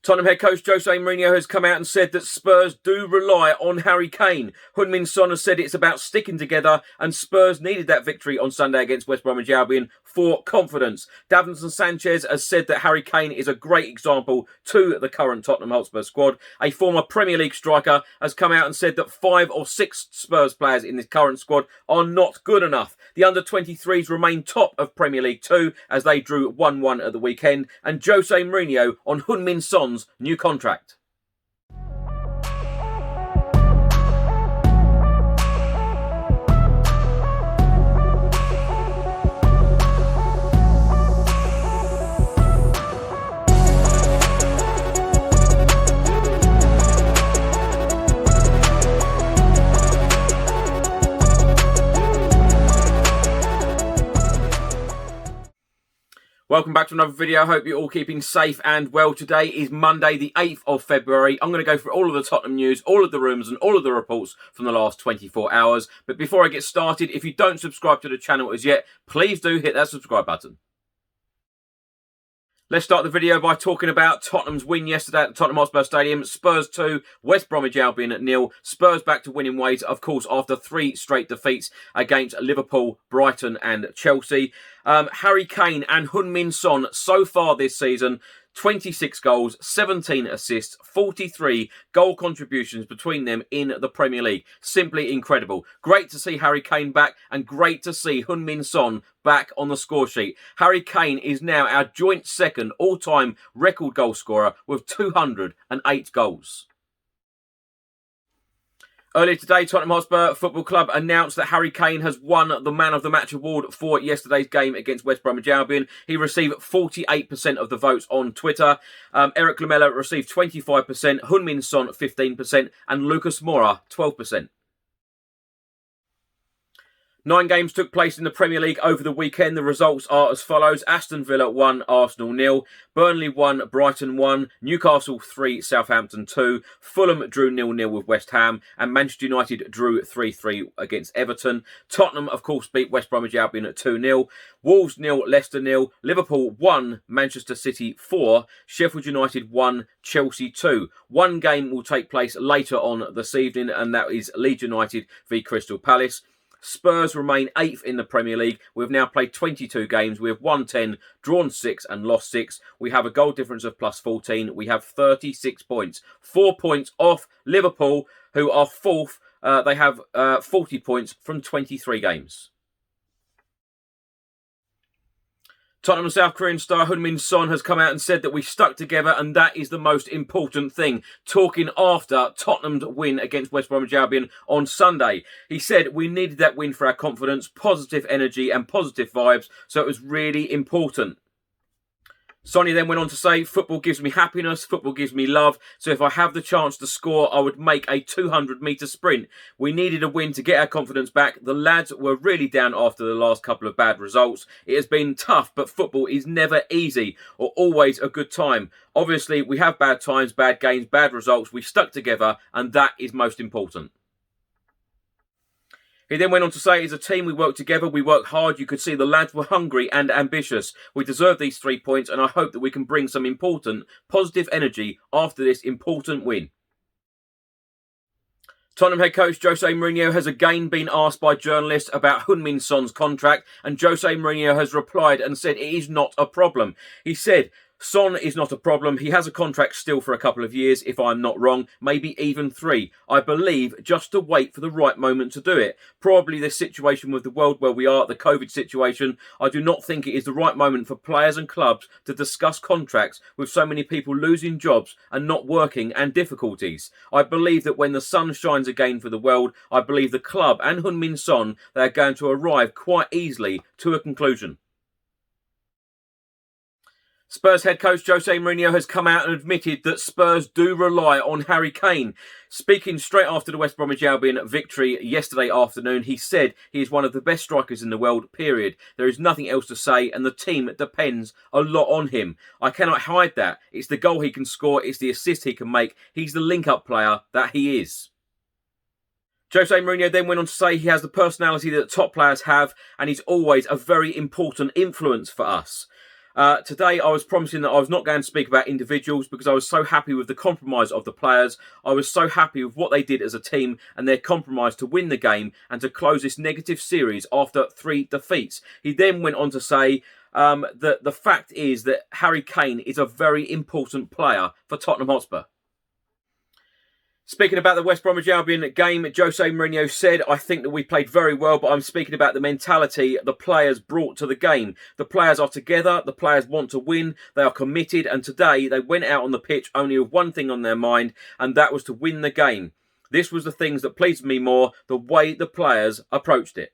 Tottenham head coach Jose Mourinho has come out and said that Spurs do rely on Harry Kane. Heung-min Son has said it's about sticking together, and Spurs needed that victory on Sunday against West Bromwich Albion for confidence. Davinson Sanchez has said that Harry Kane is a great example to the current Tottenham Hotspur squad. A former Premier League striker has come out and said that 5 or 6 Spurs players in this current squad are not good enough. The under-23s remain top of Premier League 2 as they drew 1-1 at the weekend, and Jose Mourinho on Heung-min Son's new contract. Welcome back to another video. I hope you're all keeping safe and well. Today is Monday, the 8th of February. I'm going to go through all of the Tottenham news, all of the rumours and all of the reports from the last 24 hours. But before I get started, if you don't subscribe to the channel as yet, please do hit that subscribe button. Let's start the video by talking about Tottenham's win yesterday at the Tottenham Hotspur Stadium. Spurs 2, West Bromwich Albion at 0. Spurs back to winning ways, of course, after 3 straight defeats against Liverpool, Brighton and Chelsea. Harry Kane and Heung-min Son so far this season, 26 goals, 17 assists, 43 goal contributions between them in the Premier League. Simply incredible. Great to see Harry Kane back and great to see Heung-min Son back on the score sheet. Harry Kane is now our joint second all-time record goal scorer with 208 goals. Earlier today, Tottenham Hotspur Football Club announced that Harry Kane has won the Man of the Match award for yesterday's game against West Bromwich Albion. He received 48% of the votes on Twitter. Eric Lamela received 25%, Heung-min Son 15%, and Lucas Moura 12%. 9 games took place in the Premier League over the weekend. The results are as follows. Aston Villa 1, Arsenal 0. Burnley 1, Brighton 1. Newcastle 3, Southampton 2. Fulham drew 0-0 with West Ham. And Manchester United drew 3-3 against Everton. Tottenham, of course, beat West Bromwich Albion at 2-0. Wolves 0, Leicester 0. Liverpool 1, Manchester City 4. Sheffield United 1, Chelsea 2. One game will take place later on this evening, and that is Leeds United v Crystal Palace. Spurs remain 8th in the Premier League. We've now played 22 games. We have won 10, drawn 6 and lost 6. We have a goal difference of plus 14. We have 36 points. 4 points off Liverpool, who are 4th. They have 40 points from 23 games. Tottenham South Korean star Heung-min Son has come out and said that we stuck together and that is the most important thing. Talking after Tottenham's win against West Bromwich Albion on Sunday. He said we needed that win for our confidence, positive energy and positive vibes, so it was really important. Sonny then went on to say, football gives me happiness, football gives me love, so if I have the chance to score, I would make a 200-metre sprint. We needed a win to get our confidence back. The lads were really down after the last couple of bad results. It has been tough, but football is never easy or always a good time. Obviously, we have bad times, bad games, bad results. We stuck together, and that is most important. He then went on to say, as a team, we worked together, we worked hard. You could see the lads were hungry and ambitious. We deserve these 3 points, and I hope that we can bring some important, positive energy after this important win. Tottenham head coach Jose Mourinho has again been asked by journalists about Heung-min Son's contract, and Jose Mourinho has replied and said it is not a problem. He said, Son is not a problem. He has a contract still for a couple of years, if I'm not wrong, maybe even 3. I believe just to wait for the right moment to do it. Probably this situation with the world where we are, the COVID situation, I do not think it is the right moment for players and clubs to discuss contracts with so many people losing jobs and not working and difficulties. I believe that when the sun shines again for the world, I believe the club and Heung-min Son, they are going to arrive quite easily to a conclusion. Spurs head coach Jose Mourinho has come out and admitted that Spurs do rely on Harry Kane. Speaking straight after the West Bromwich Albion victory yesterday afternoon, he said he is one of the best strikers in the world, period. There is nothing else to say and the team depends a lot on him. I cannot hide that. It's the goal he can score, it's the assist he can make. He's the link-up player that he is. Jose Mourinho then went on to say he has the personality that top players have and he's always a very important influence for us. Today, I was promising that I was not going to speak about individuals because I was so happy with the compromise of the players. I was so happy with what they did as a team and their compromise to win the game and to close this negative series after 3 defeats. He then went on to say that the fact is that Harry Kane is a very important player for Tottenham Hotspur. Speaking about the West Bromwich Albion game, Jose Mourinho said, I think that we played very well, but I'm speaking about the mentality the players brought to the game. The players are together, the players want to win, they are committed, and today they went out on the pitch only with one thing on their mind, and that was to win the game. This was the things that pleased me more, the way the players approached it.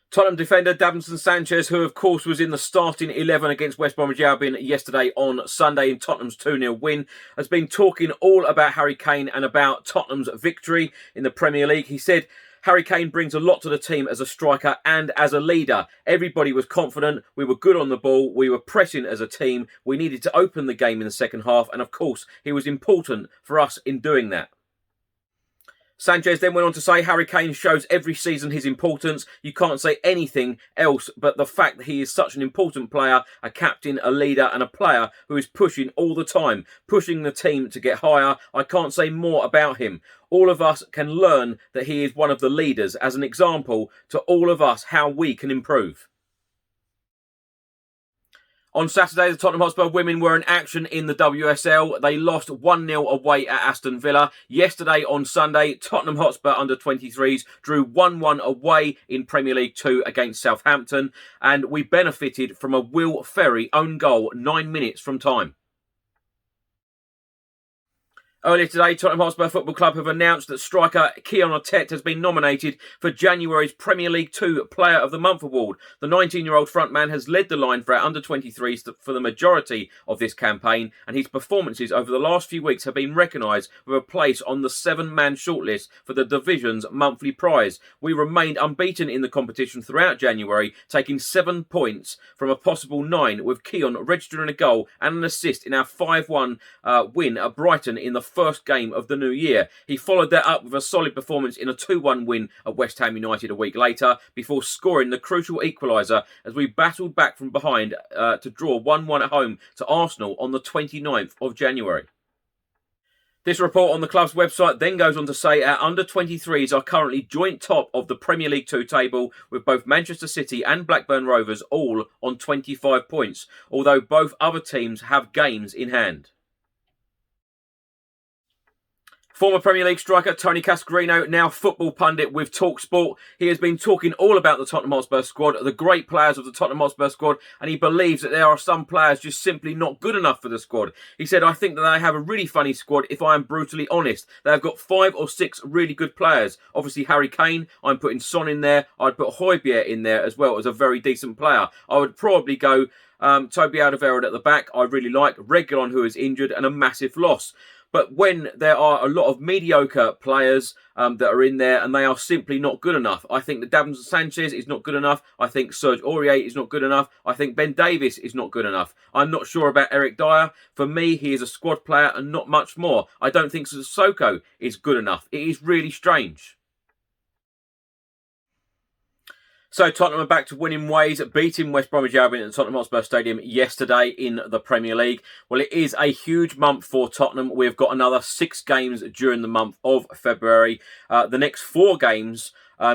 Tottenham defender Davinson Sanchez, who of course was in the starting 11 against West Bromwich Albion yesterday on Sunday in Tottenham's 2-0 win, has been talking all about Harry Kane and about Tottenham's victory in the Premier League. He said, Harry Kane brings a lot to the team as a striker and as a leader. Everybody was confident, we were good on the ball, we were pressing as a team, we needed to open the game in the second half, and of course he was important for us in doing that. Sanchez then went on to say Harry Kane shows every season his importance. You can't say anything else but the fact that he is such an important player, a captain, a leader and a player who is pushing all the time, pushing the team to get higher. I can't say more about him. All of us can learn that he is one of the leaders as an example to all of us how we can improve. On Saturday, the Tottenham Hotspur women were in action in the WSL. They lost 1-0 away at Aston Villa. Yesterday on Sunday, Tottenham Hotspur under-23s drew 1-1 away in Premier League 2 against Southampton. And we benefited from a Will Ferry own goal 9 minutes from time. Earlier today, Tottenham Hotspur Football Club have announced that striker Keon Otet has been nominated for January's Premier League 2 Player of the Month award. The 19-year-old frontman has led the line for our under-23s for the majority of this campaign, and his performances over the last few weeks have been recognised with a place on the 7-man shortlist for the division's monthly prize. We remained unbeaten in the competition throughout January, taking 7 points from a possible 9, with Keon registering a goal and an assist in our 5-1 win at Brighton in the first game of the new year. He followed that up with a solid performance in a 2-1 win at West Ham United a week later before scoring the crucial equaliser as we battled back from behind to draw 1-1 at home to Arsenal on the 29th of January. This report on the club's website then goes on to say our under-23s are currently joint top of the Premier League 2 table with both Manchester City and Blackburn Rovers all on 25 points, although both other teams have games in hand. Former Premier League striker Tony Cascarino, now football pundit with TalkSport. He has been talking all about the Tottenham Hotspur squad, the great players of the Tottenham Hotspur squad, and he believes that there are some players just simply not good enough for the squad. He said, I think that they have a really funny squad, if I am brutally honest. They have got 5 or 6 really good players. Obviously, Harry Kane, I'm putting Son in there. I'd put Højbjerg in there as well as a very decent player. I would probably go Toby Alderweireld at the back. I really like Reguilon, who is injured, and a massive loss. But when there are a lot of mediocre players that are in there and they are simply not good enough, I think that Davinson Sanchez is not good enough. I think Serge Aurier is not good enough. I think Ben Davies is not good enough. I'm not sure about Eric Dyer. For me, he is a squad player and not much more. I don't think Sissoko is good enough. It is really strange. So Tottenham are back to winning ways, beating West Bromwich Albion at the Tottenham Hotspur Stadium yesterday in the Premier League. Well, it is a huge month for Tottenham. We've got another 6 games during the month of February. The next 4 games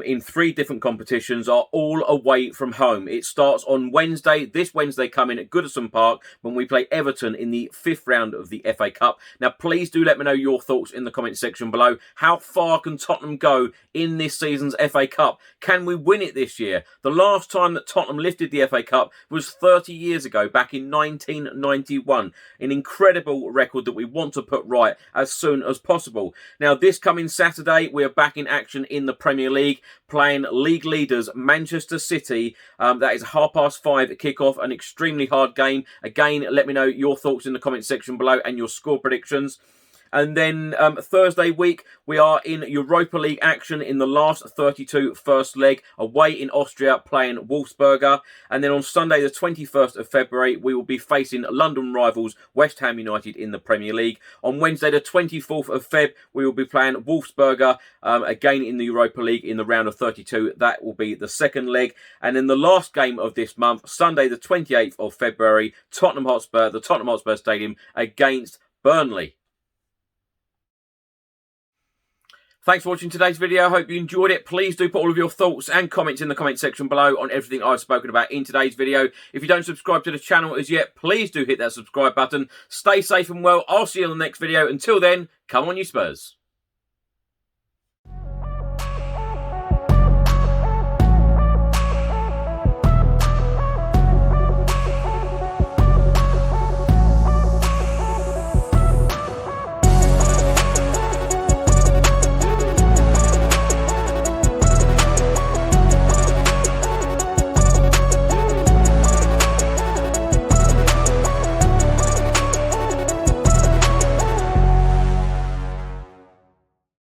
in 3 different competitions are all away from home. It starts on Wednesday, this Wednesday coming at Goodison Park when we play Everton in the 5th round of the FA Cup. Now, please do let me know your thoughts in the comment section below. How far can Tottenham go in this season's FA Cup? Can we win it this year? The last time that Tottenham lifted the FA Cup was 30 years ago, back in 1991. An incredible record that we want to put right as soon as possible. Now, this coming Saturday, we are back in action in the Premier League, playing league leaders Manchester City. That is 5:30 kickoff, an extremely hard game. Again, let me know your thoughts in the comment section below and your score predictions. And then Thursday week, we are in Europa League action in the last 32 first leg, away in Austria playing Wolfsberger. And then on Sunday, the 21st of February, we will be facing London rivals West Ham United in the Premier League. On Wednesday, the 24th of Feb, we will be playing Wolfsberger again in the Europa League in the round of 32. That will be the second leg. And then the last game of this month, Sunday, the 28th of February, Tottenham Hotspur, the Tottenham Hotspur Stadium against Burnley. Thanks for watching today's video. I hope you enjoyed it. Please do put all of your thoughts and comments in the comment section below on everything I've spoken about in today's video. If you don't subscribe to the channel as yet, please do hit that subscribe button. Stay safe and well. I'll see you in the next video. Until then, come on you Spurs.